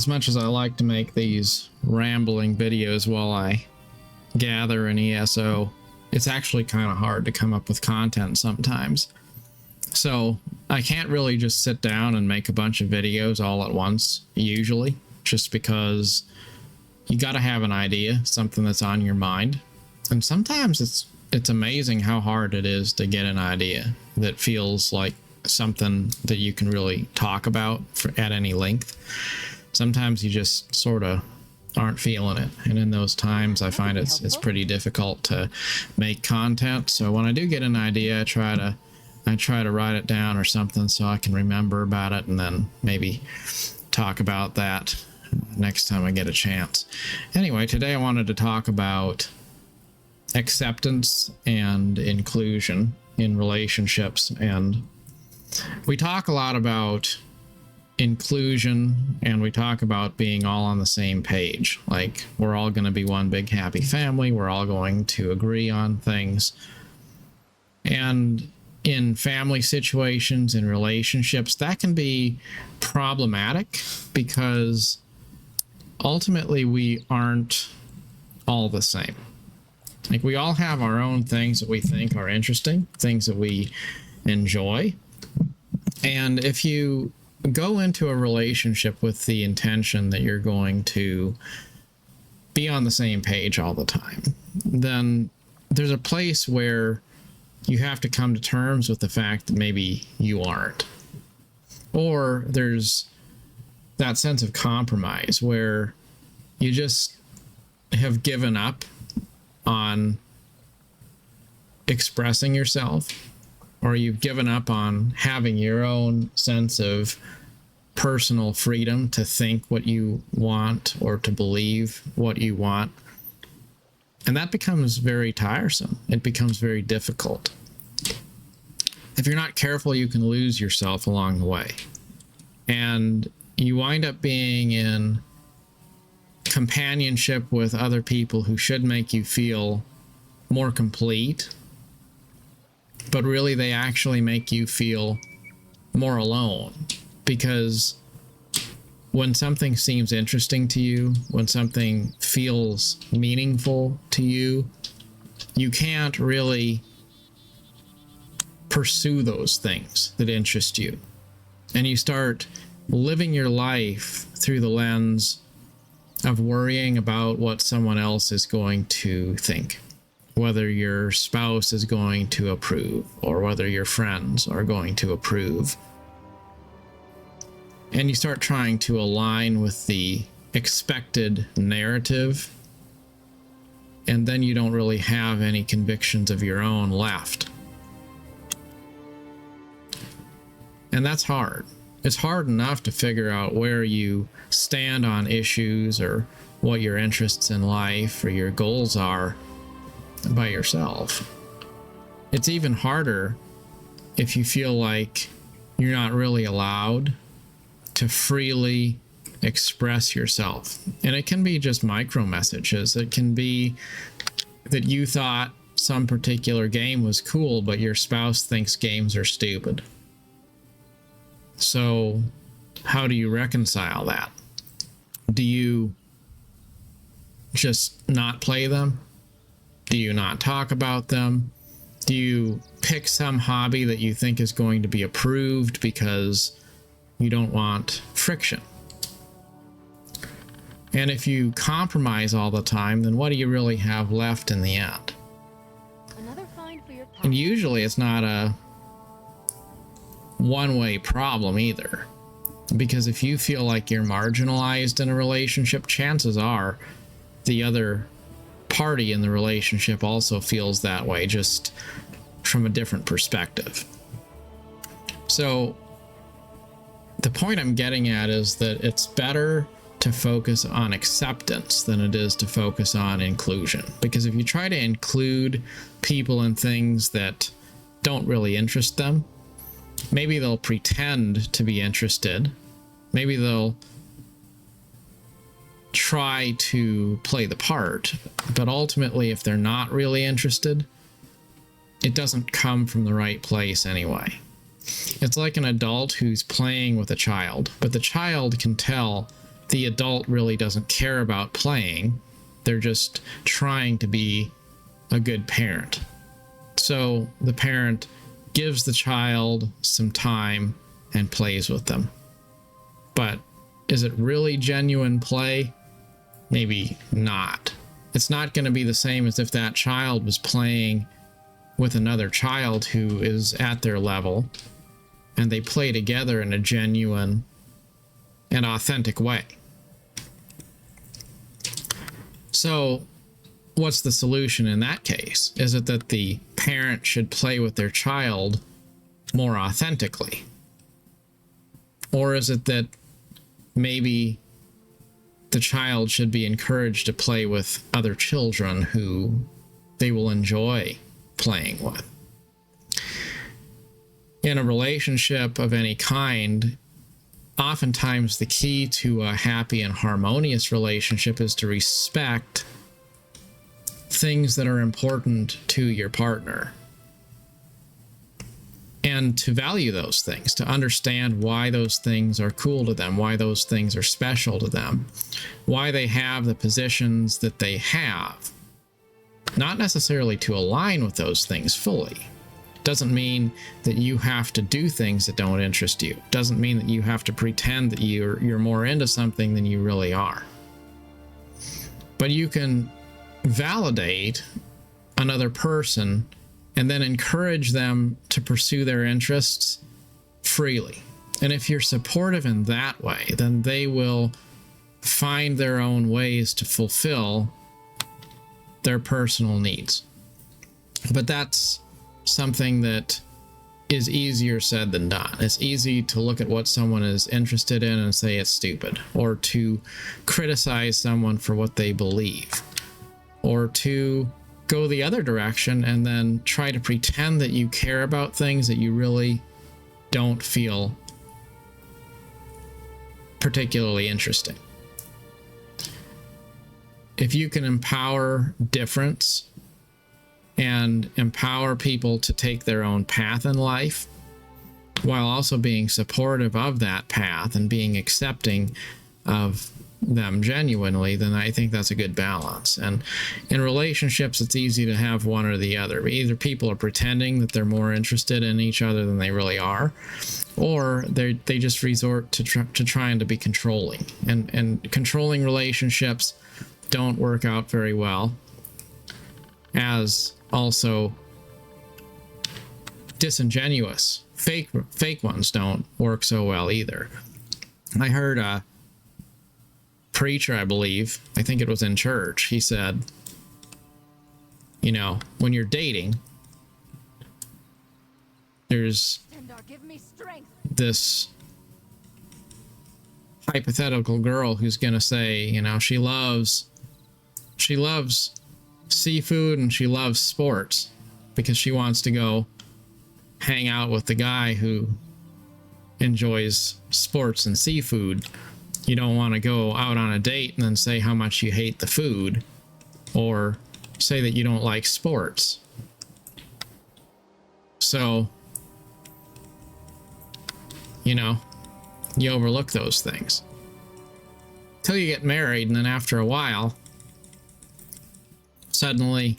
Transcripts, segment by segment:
as much as I like to make these rambling videos while I gather an ESO, it's actually kind of hard to come up with content sometimes. So I can't really just sit down and make a bunch of videos all at once, usually, just because you got to have an idea, something that's on your mind. And sometimes it's amazing how hard it is to get an idea that feels like something that you can really talk about at any length. Sometimes you just sort of aren't feeling it, and in those times I find it's pretty difficult to make content. So when I do get an idea, I try to write it down or something so I can remember about it, and then maybe talk about that next time I get a chance. Anyway, today I wanted to talk about acceptance and inclusion in relationships. And we talk a lot about inclusion, and we talk about being all on the same page. Like, we're all going to be one big happy family. We're all going to agree on things. And in family situations, in relationships, that can be problematic because ultimately we aren't all the same. Like, we all have our own things that we think are interesting, things that we enjoy. And if you go into a relationship with the intention that you're going to be on the same page all the time, then there's a place where you have to come to terms with the fact that maybe you aren't. Or there's that sense of compromise where you just have given up on expressing yourself, or you've given up on having your own sense of personal freedom to think what you want or to believe what you want. And that becomes very tiresome. It becomes very difficult. If you're not careful, you can lose yourself along the way. And you wind up being in companionship with other people who should make you feel more complete, but really they actually make you feel more alone. Because when something seems interesting to you, when something feels meaningful to you, you can't really pursue those things that interest you. And you start living your life through the lens of worrying about what someone else is going to think, whether your spouse is going to approve or whether your friends are going to approve. And you start trying to align with the expected narrative, and then you don't really have any convictions of your own left. And that's hard. It's hard enough to figure out where you stand on issues or what your interests in life or your goals are by yourself. It's even harder if you feel like you're not really allowed to freely express yourself. And it can be just micro messages. It can be that you thought some particular game was cool, but your spouse thinks games are stupid. So how do you reconcile that? Do you just not play them? Do you not talk about them? Do you pick some hobby that you think is going to be approved because you don't want friction? And if you compromise all the time, then what do you really have left in the end? Another find for your pet. And usually it's not a one-way problem either. Because if you feel like you're marginalized in a relationship, chances are the other party in the relationship also feels that way, just from a different perspective. So the point I'm getting at is that it's better to focus on acceptance than it is to focus on inclusion. Because if you try to include people in things that don't really interest them, maybe they'll pretend to be interested. Maybe they'll try to play the part. But ultimately, if they're not really interested, it doesn't come from the right place anyway. It's like an adult who's playing with a child, but the child can tell the adult really doesn't care about playing. They're just trying to be a good parent. So the parent gives the child some time and plays with them. But is it really genuine play? Maybe not. It's not going to be the same as if that child was playing with another child who is at their level and they play together in a genuine and authentic way. So what's the solution in that case? Is it that the parent should play with their child more authentically? Or is it that maybe the child should be encouraged to play with other children who they will enjoy playing with? In a relationship of any kind, oftentimes the key to a happy and harmonious relationship is to respect things that are important to your partner and to value those things, to understand why those things are cool to them, why those things are special to them, why they have the positions that they have. Not necessarily to align with those things fully. Doesn't mean that you have to do things that don't interest you. Doesn't mean that you have to pretend that you're more into something than you really are. But you can validate another person and then encourage them to pursue their interests freely. And if you're supportive in that way, then they will find their own ways to fulfill their personal needs. But that's something that is easier said than done. It's easy to look at what someone is interested in and say it's stupid, or to criticize someone for what they believe, or to go the other direction and then try to pretend that you care about things that you really don't feel particularly interesting. If you can empower difference and empower people to take their own path in life, while also being supportive of that path and being accepting of them genuinely, then I think that's a good balance. And in relationships, it's easy to have one or the other. Either people are pretending that they're more interested in each other than they really are, or they just resort to trying to be controlling. And controlling relationships don't work out very well, as also disingenuous fake ones don't work so well either. I heard a preacher, I think it was in church, he said, when you're dating, there's this hypothetical girl who's going to say, she loves seafood and she loves sports because she wants to go hang out with the guy who enjoys sports and seafood. You don't want to go out on a date and then say how much you hate the food, or say that you don't like sports. So, you overlook those things till you get married, and then after a while, suddenly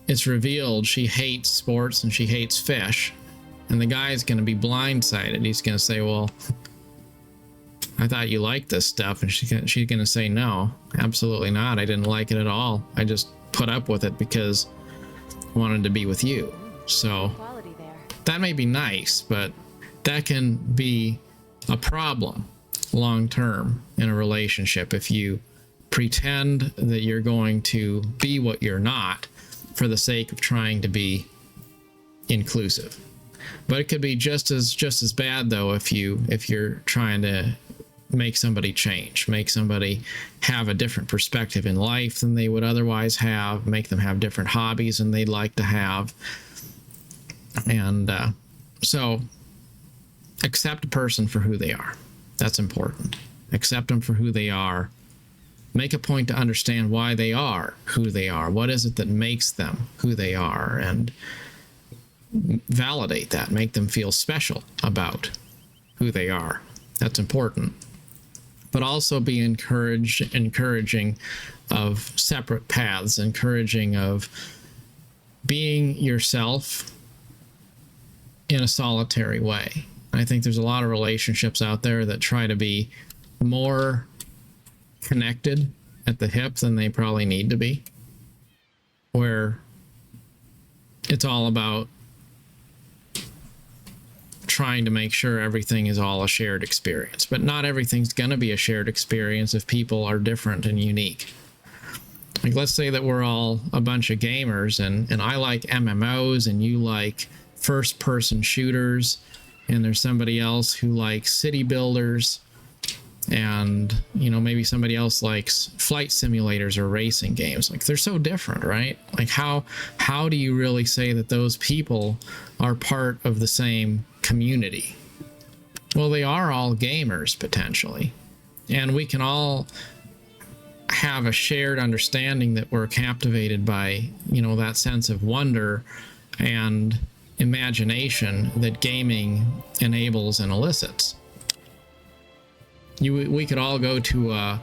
it's revealed she hates sports and she hates fish, and the guy's going to be blindsided. He's going to say, well, I thought you liked this stuff. And she's going to say, no, absolutely not. I didn't like it at all. I just put up with it because I wanted to be with you. So that may be nice, but that can be a problem long term in a relationship if you pretend that you're going to be what you're not for the sake of trying to be inclusive. But it could be just as bad though if you're trying to make somebody change, make somebody have a different perspective in life than they would otherwise have, make them have different hobbies than they'd like to have. And so accept a person for who they are. That's important. Accept them for who they are. Make a point to understand why they are who they are. What is it that makes them who they are? And validate that. Make them feel special about who they are. That's important. but also be encouraging of separate paths, encouraging of being yourself in a solitary way. I think there's a lot of relationships out there that try to be more connected at the hip than they probably need to be, where it's all about trying to make sure everything is all a shared experience. But not everything's going to be a shared experience if people are different and unique. Like, let's say that we're all a bunch of gamers, and I like MMOs and you like first person shooters, and there's somebody else who likes city builders, and maybe somebody else likes flight simulators or racing games. Like, they're so different, right? Like, how do you really say that those people are part of the same community? Well, they are all gamers potentially, and we can all have a shared understanding that we're captivated by that sense of wonder and imagination that gaming enables and elicits. We could all go to a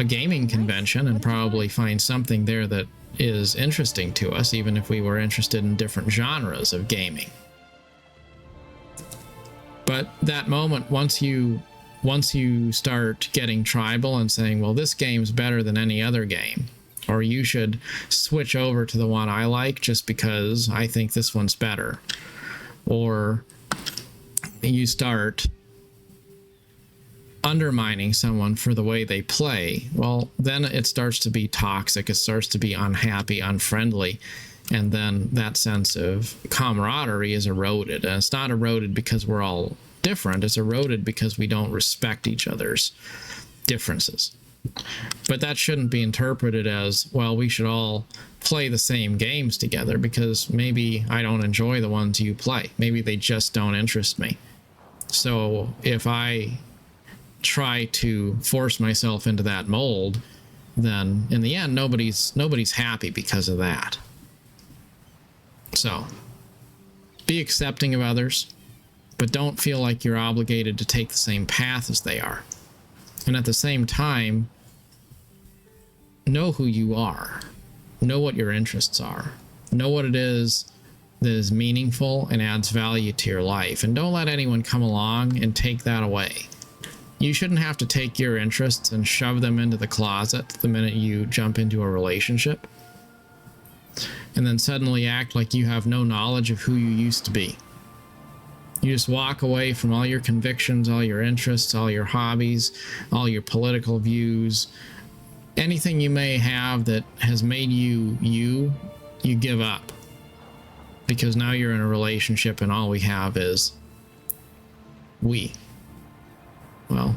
gaming convention and probably find something there that is interesting to us, even if we were interested in different genres of gaming. But that moment, once you start getting tribal and saying, well, this game's better than any other game, or you should switch over to the one I like just because I think this one's better, or you start undermining someone for the way they play, well, then it starts to be toxic, it starts to be unhappy, unfriendly, and then that sense of camaraderie is eroded. And it's not eroded because we're all different, it's eroded because we don't respect each other's differences. But that shouldn't be interpreted as, well, we should all play the same games together, because maybe I don't enjoy the ones you play. Maybe they just don't interest me. So if I try to force myself into that mold, then in the end, nobody's happy because of that. So be accepting of others, but don't feel like you're obligated to take the same path as they are. And at the same time, know who you are. Know what your interests are. Know what it is that is meaningful and adds value to your life. And don't let anyone come along and take that away. You shouldn't have to take your interests and shove them into the closet the minute you jump into a relationship, and then suddenly act like you have no knowledge of who you used to be. You just walk away from all your convictions, all your interests, all your hobbies, all your political views, anything you may have that has made you give up. Because now you're in a relationship and all we have is we. Well,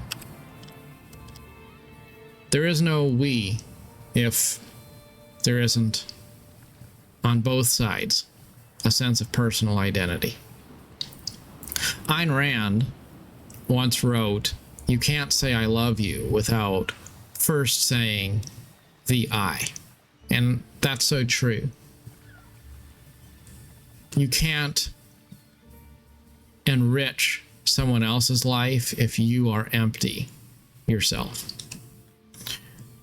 there is no we if there isn't, on both sides, a sense of personal identity. Ayn Rand once wrote, "You can't say I love you without first saying the I." And that's so true. You can't enrich someone else's life if you are empty yourself.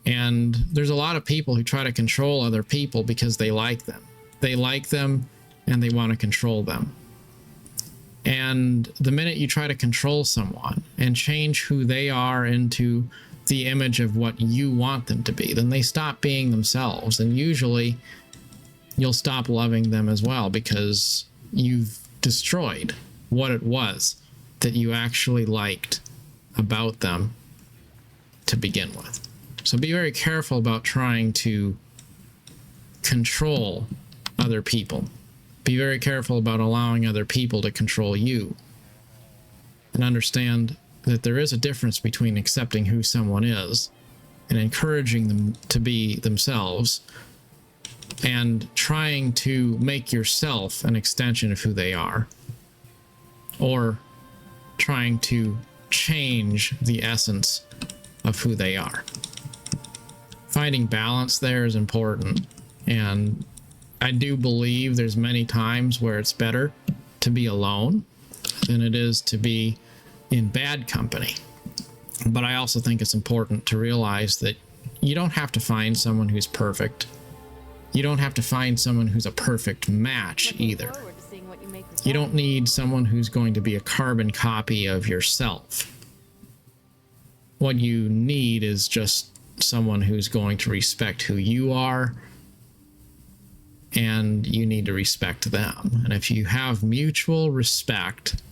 And there's a lot of people who try to control other people because they like them. They like them and they want to control them. And the minute you try to control someone and change who they are into the image of what you want them to be, then they stop being themselves. And usually you'll stop loving them as well, because you've destroyed what it was that you actually liked about them to begin with. So be very careful about trying to control other people. Be very careful about allowing other people to control you. And understand that there is a difference between accepting who someone is and encouraging them to be themselves, and trying to make yourself an extension of who they are, or trying to change the essence of who they are. Finding balance there is important, and I do believe there's many times where it's better to be alone than it is to be in bad company. But I also think it's important to realize that you don't have to find someone who's perfect. You don't have to find someone who's a perfect match either. You don't need someone who's going to be a carbon copy of yourself. What you need is just someone who's going to respect who you are, and you need to respect them. And if you have mutual respect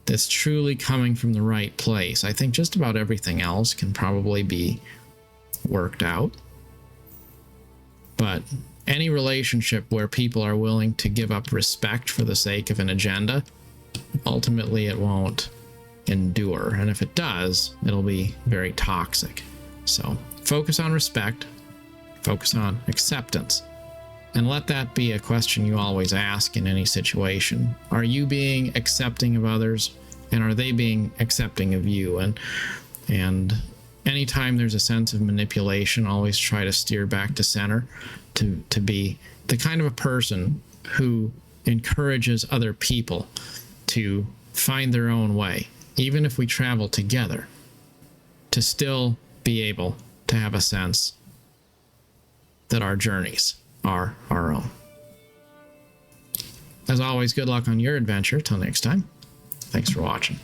that's truly coming from the right place, I think just about everything else can probably be worked out. But any relationship where people are willing to give up respect for the sake of an agenda, ultimately it won't endure. And if it does, it'll be very toxic. So focus on respect, focus on acceptance, and let that be a question you always ask in any situation. Are you being accepting of others, and are they being accepting of you? And anytime there's a sense of manipulation, always try to steer back to center, to be the kind of a person who encourages other people to find their own way, even if we travel together, to still be able to have a sense that our journeys are our own. As always, good luck on your adventure. Till next time, thanks for watching.